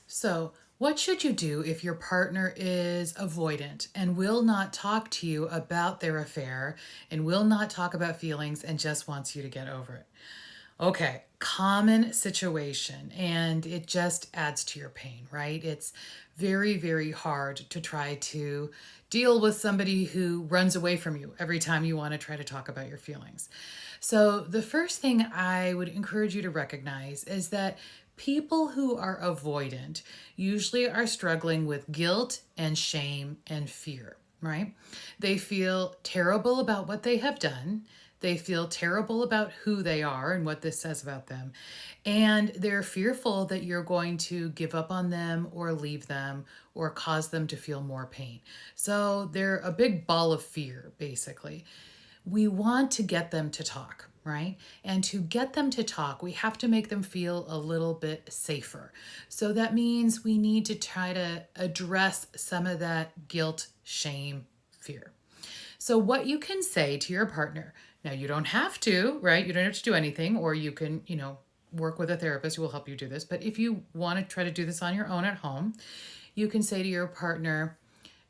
So, what should you do if your partner is avoidant and will not talk to you about their affair and will not talk about feelings and just wants you to get over it? Okay, common situation, and it just adds to your pain, right? It's very, very hard to try to deal with somebody who runs away from you every time you want to try to talk about your feelings. So, the first thing I would encourage you to recognize is that people who are avoidant usually are struggling with guilt and shame and fear, right? They feel terrible about what they have done. They feel terrible about who they are and what this says about them. And they're fearful that you're going to give up on them or leave them or cause them to feel more pain. So they're a big ball of fear, basically. We want to get them to talk, right? And to get them to talk, we have to make them feel a little bit safer. So that means we need to try to address some of that guilt, shame, fear. So, what you can say to your partner, now you don't have to, right? You don't have to do anything, or you can, work with a therapist who will help you do this. But if you want to try to do this on your own at home, you can say to your partner,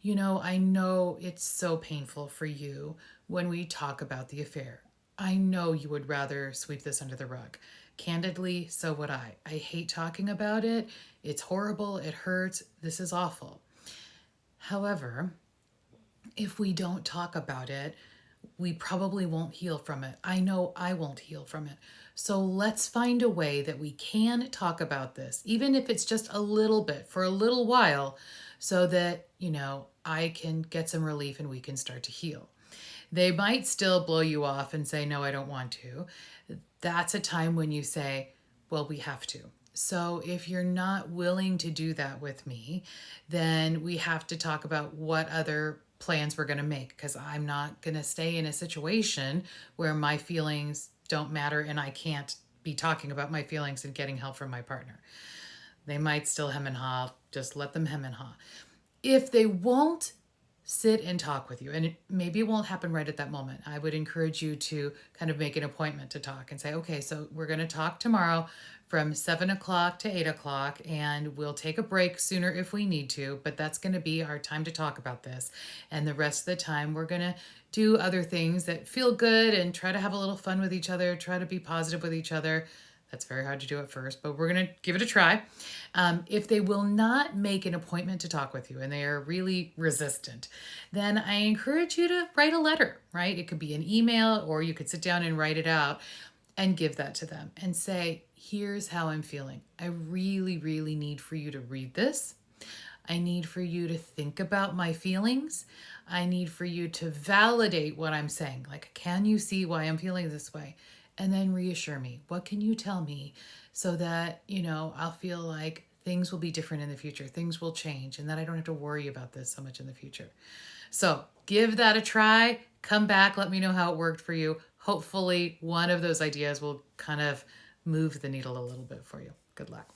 I know it's so painful for you when we talk about the affair. I know you would rather sweep this under the rug. Candidly, so would I. I hate talking about it. It's horrible. It hurts. This is awful. However, if we don't talk about it, we probably won't heal from it. I know I won't heal from it. So let's find a way that we can talk about this, even if it's just a little bit for a little while, so that, I can get some relief and we can start to heal. They might still blow you off and say, no, I don't want to. That's a time when you say, well, we have to. So if you're not willing to do that with me, then we have to talk about what other plans we're going to make, because I'm not going to stay in a situation where my feelings don't matter and I can't be talking about my feelings and getting help from my partner. They might still hem and haw, just let them hem and haw. If they won't sit and talk with you, and maybe it won't happen right at that moment, I would encourage you to kind of make an appointment to talk and say, okay, so we're going to talk tomorrow from 7 o'clock to 8 o'clock, and we'll take a break sooner if we need to, but that's going to be our time to talk about this. And the rest of the time, we're going to do other things that feel good and try to have a little fun with each other, try to be positive with each other. That's very hard to do at first, but we're going to give it a try. If they will not make an appointment to talk with you and they are really resistant, then I encourage you to write a letter, right? It could be an email, or you could sit down and write it out and give that to them and say, here's how I'm feeling. I really, really need for you to read this. I need for you to think about my feelings. I need for you to validate what I'm saying. Like, can you see why I'm feeling this way? And then reassure me. What can you tell me so that, I'll feel like things will be different in the future, things will change, and that I don't have to worry about this so much in the future. So give that a try. Come back. Let me know how it worked for you. Hopefully, one of those ideas will kind of move the needle a little bit for you. Good luck.